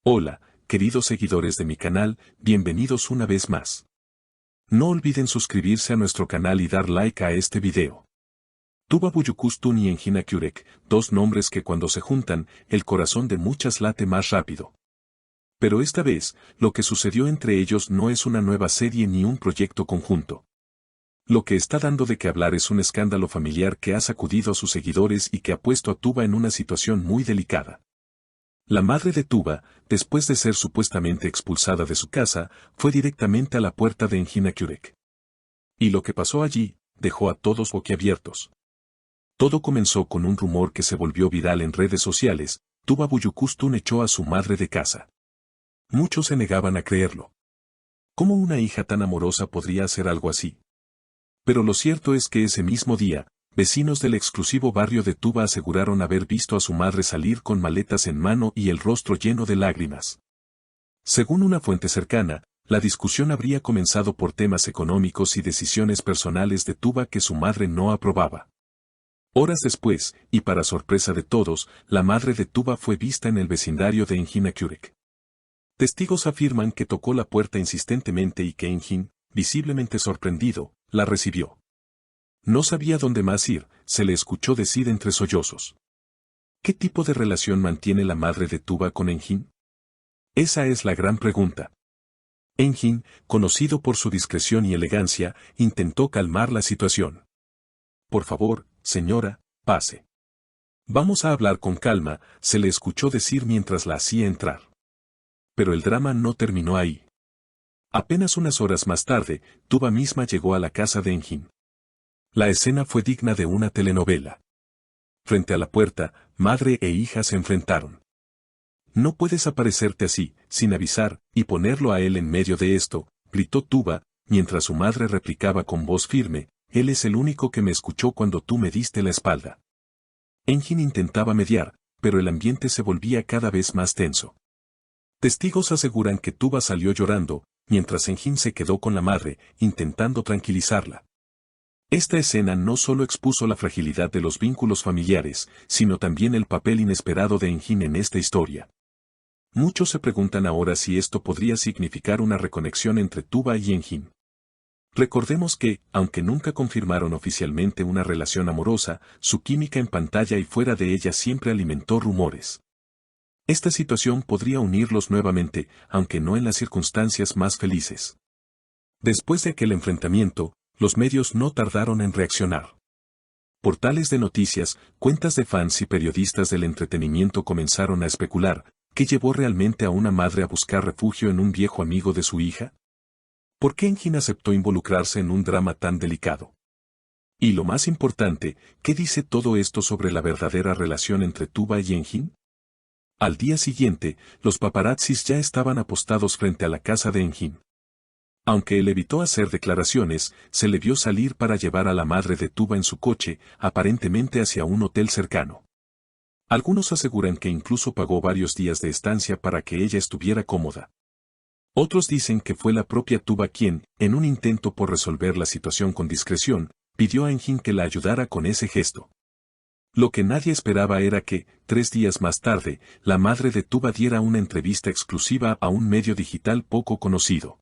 Hola, queridos seguidores de mi canal, bienvenidos una vez más. No olviden suscribirse a nuestro canal y dar like a este video. Tuba Büyüküstün y Engin Akyürek, dos nombres que cuando se juntan, el corazón de muchas late más rápido. Pero esta vez, lo que sucedió entre ellos no es una nueva serie ni un proyecto conjunto. Lo que está dando de qué hablar es un escándalo familiar que ha sacudido a sus seguidores y que ha puesto a Tuba en una situación muy delicada. La madre de Tuba, después de ser supuestamente expulsada de su casa, fue directamente a la puerta de Engin Akyürek. Y lo que pasó allí, dejó a todos boquiabiertos. Todo comenzó con un rumor que se volvió viral en redes sociales: Tuba Büyüküstün echó a su madre de casa. Muchos se negaban a creerlo. ¿Cómo una hija tan amorosa podría hacer algo así? Pero lo cierto es que ese mismo día, vecinos del exclusivo barrio de Tuba aseguraron haber visto a su madre salir con maletas en mano y el rostro lleno de lágrimas. Según una fuente cercana, la discusión habría comenzado por temas económicos y decisiones personales de Tuba que su madre no aprobaba. Horas después, y para sorpresa de todos, la madre de Tuba fue vista en el vecindario de Engin Akyürek. Testigos afirman que tocó la puerta insistentemente y que Engin, visiblemente sorprendido, la recibió. No sabía dónde más ir, se le escuchó decir entre sollozos. ¿Qué tipo de relación mantiene la madre de Tuba con Engin? Esa es la gran pregunta. Engin, conocido por su discreción y elegancia, intentó calmar la situación. Por favor, señora, pase. Vamos a hablar con calma, se le escuchó decir mientras la hacía entrar. Pero el drama no terminó ahí. Apenas unas horas más tarde, Tuba misma llegó a la casa de Engin. La escena fue digna de una telenovela. Frente a la puerta, madre e hija se enfrentaron. No puedes aparecerte así, sin avisar, y ponerlo a él en medio de esto, gritó Tuba, mientras su madre replicaba con voz firme: él es el único que me escuchó cuando tú me diste la espalda. Engin intentaba mediar, pero el ambiente se volvía cada vez más tenso. Testigos aseguran que Tuba salió llorando, mientras Engin se quedó con la madre, intentando tranquilizarla. Esta escena no solo expuso la fragilidad de los vínculos familiares, sino también el papel inesperado de Engin en esta historia. Muchos se preguntan ahora si esto podría significar una reconexión entre Tuba y Engin. Recordemos que, aunque nunca confirmaron oficialmente una relación amorosa, su química en pantalla y fuera de ella siempre alimentó rumores. Esta situación podría unirlos nuevamente, aunque no en las circunstancias más felices. Después de aquel enfrentamiento, los medios no tardaron en reaccionar. Portales de noticias, cuentas de fans y periodistas del entretenimiento comenzaron a especular: ¿qué llevó realmente a una madre a buscar refugio en un viejo amigo de su hija? ¿Por qué Engin aceptó involucrarse en un drama tan delicado? Y lo más importante, ¿qué dice todo esto sobre la verdadera relación entre Tuba y Engin? Al día siguiente, los paparazzis ya estaban apostados frente a la casa de Engin. Aunque él evitó hacer declaraciones, se le vio salir para llevar a la madre de Tuba en su coche, aparentemente hacia un hotel cercano. Algunos aseguran que incluso pagó varios días de estancia para que ella estuviera cómoda. Otros dicen que fue la propia Tuba quien, en un intento por resolver la situación con discreción, pidió a Engin que la ayudara con ese gesto. Lo que nadie esperaba era que, 3 días más tarde, la madre de Tuba diera una entrevista exclusiva a un medio digital poco conocido.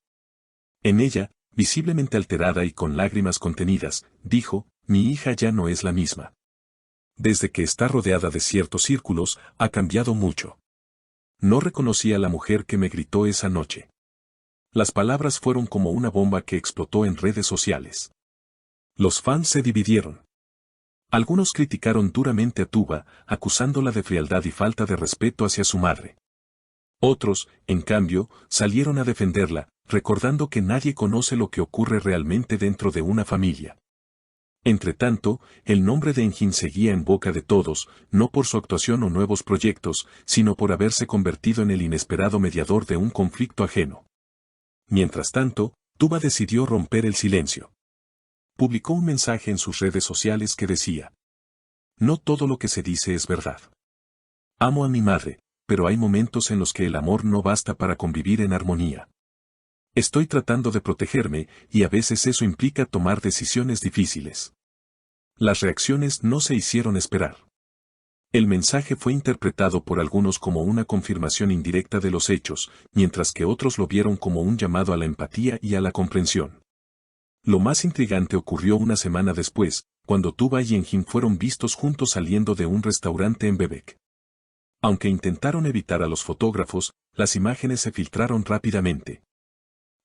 En ella, visiblemente alterada y con lágrimas contenidas, dijo: mi hija ya no es la misma. Desde que está rodeada de ciertos círculos, ha cambiado mucho. No reconocí a la mujer que me gritó esa noche. Las palabras fueron como una bomba que explotó en redes sociales. Los fans se dividieron. Algunos criticaron duramente a Tuba, acusándola de frialdad y falta de respeto hacia su madre. Otros, en cambio, salieron a defenderla, recordando que nadie conoce lo que ocurre realmente dentro de una familia. Entretanto, el nombre de Engin seguía en boca de todos, no por su actuación o nuevos proyectos, sino por haberse convertido en el inesperado mediador de un conflicto ajeno. Mientras tanto, Tuba decidió romper el silencio. Publicó un mensaje en sus redes sociales que decía: no todo lo que se dice es verdad. Amo a mi madre, pero hay momentos en los que el amor no basta para convivir en armonía. Estoy tratando de protegerme, y a veces eso implica tomar decisiones difíciles. Las reacciones no se hicieron esperar. El mensaje fue interpretado por algunos como una confirmación indirecta de los hechos, mientras que otros lo vieron como un llamado a la empatía y a la comprensión. Lo más intrigante ocurrió una semana después, cuando Tuba y Enjin fueron vistos juntos saliendo de un restaurante en Bebek. Aunque intentaron evitar a los fotógrafos, las imágenes se filtraron rápidamente.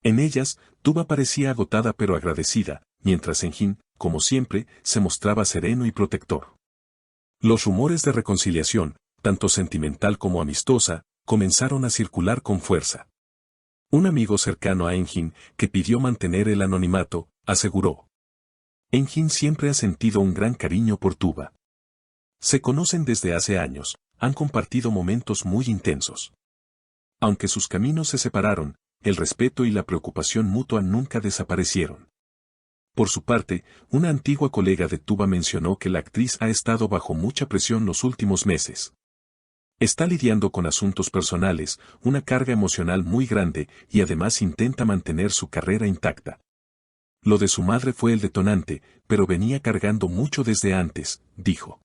En ellas, Tuba parecía agotada pero agradecida, mientras Enjin, como siempre, se mostraba sereno y protector. Los rumores de reconciliación, tanto sentimental como amistosa, comenzaron a circular con fuerza. Un amigo cercano a Enjin, que pidió mantener el anonimato, aseguró: Enjin siempre ha sentido un gran cariño por Tuba. Se conocen desde hace años, han compartido momentos muy intensos. Aunque sus caminos se separaron, el respeto y la preocupación mutua nunca desaparecieron. Por su parte, una antigua colega de Tuba mencionó que la actriz ha estado bajo mucha presión los últimos meses. Está lidiando con asuntos personales, una carga emocional muy grande y además intenta mantener su carrera intacta. Lo de su madre fue el detonante, pero venía cargando mucho desde antes, dijo.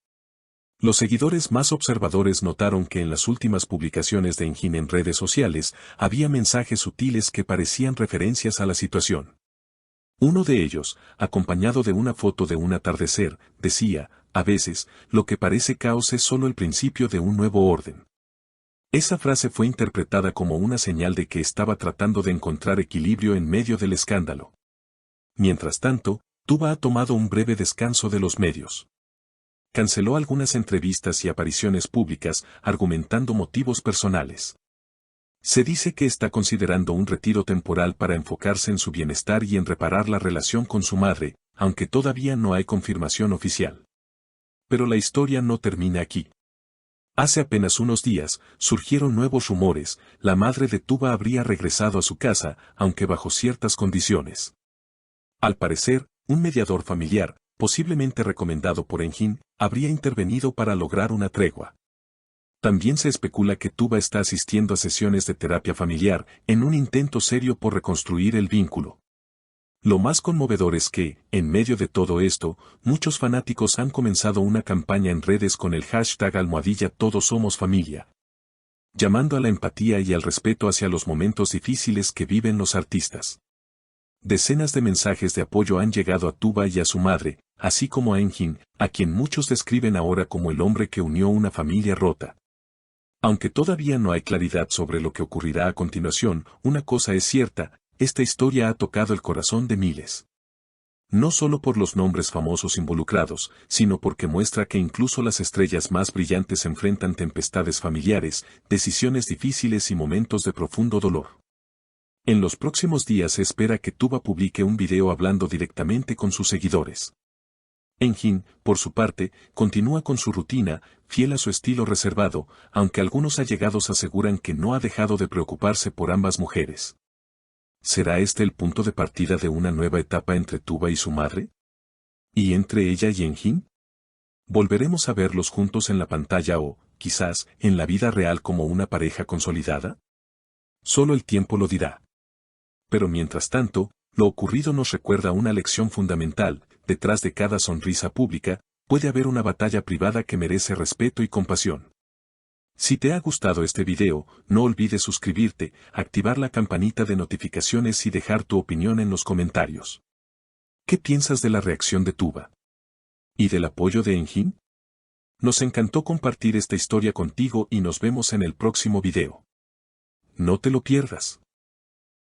Los seguidores más observadores notaron que en las últimas publicaciones de Enjin en redes sociales había mensajes sutiles que parecían referencias a la situación. Uno de ellos, acompañado de una foto de un atardecer, decía: a veces, lo que parece caos es solo el principio de un nuevo orden. Esa frase fue interpretada como una señal de que estaba tratando de encontrar equilibrio en medio del escándalo. Mientras tanto, Tuba ha tomado un breve descanso de los medios. Canceló algunas entrevistas y apariciones públicas, argumentando motivos personales. Se dice que está considerando un retiro temporal para enfocarse en su bienestar y en reparar la relación con su madre, aunque todavía no hay confirmación oficial. Pero la historia no termina aquí. Hace apenas unos días, surgieron nuevos rumores: la madre de Tuba habría regresado a su casa, aunque bajo ciertas condiciones. Al parecer, un mediador familiar, posiblemente recomendado por Enjin, habría intervenido para lograr una tregua. También se especula que Tuba está asistiendo a sesiones de terapia familiar, en un intento serio por reconstruir el vínculo. Lo más conmovedor es que, en medio de todo esto, muchos fanáticos han comenzado una campaña en redes con el hashtag #Todos Somos Familia, llamando a la empatía y al respeto hacia los momentos difíciles que viven los artistas. Decenas de mensajes de apoyo han llegado a Tuba y a su madre, así como a Enjin, a quien muchos describen ahora como el hombre que unió una familia rota. Aunque todavía no hay claridad sobre lo que ocurrirá a continuación, una cosa es cierta: esta historia ha tocado el corazón de miles. No solo por los nombres famosos involucrados, sino porque muestra que incluso las estrellas más brillantes enfrentan tempestades familiares, decisiones difíciles y momentos de profundo dolor. En los próximos días se espera que Tuba publique un video hablando directamente con sus seguidores. Enjin, por su parte, continúa con su rutina, fiel a su estilo reservado, aunque algunos allegados aseguran que no ha dejado de preocuparse por ambas mujeres. ¿Será este el punto de partida de una nueva etapa entre Tuba y su madre? ¿Y entre ella y Enjin? ¿Volveremos a verlos juntos en la pantalla o, quizás, en la vida real como una pareja consolidada? Solo el tiempo lo dirá. Pero mientras tanto, lo ocurrido nos recuerda una lección fundamental: detrás de cada sonrisa pública, puede haber una batalla privada que merece respeto y compasión. Si te ha gustado este video, no olvides suscribirte, activar la campanita de notificaciones y dejar tu opinión en los comentarios. ¿Qué piensas de la reacción de Tuba? ¿Y del apoyo de Enjin? Nos encantó compartir esta historia contigo y nos vemos en el próximo video. No te lo pierdas.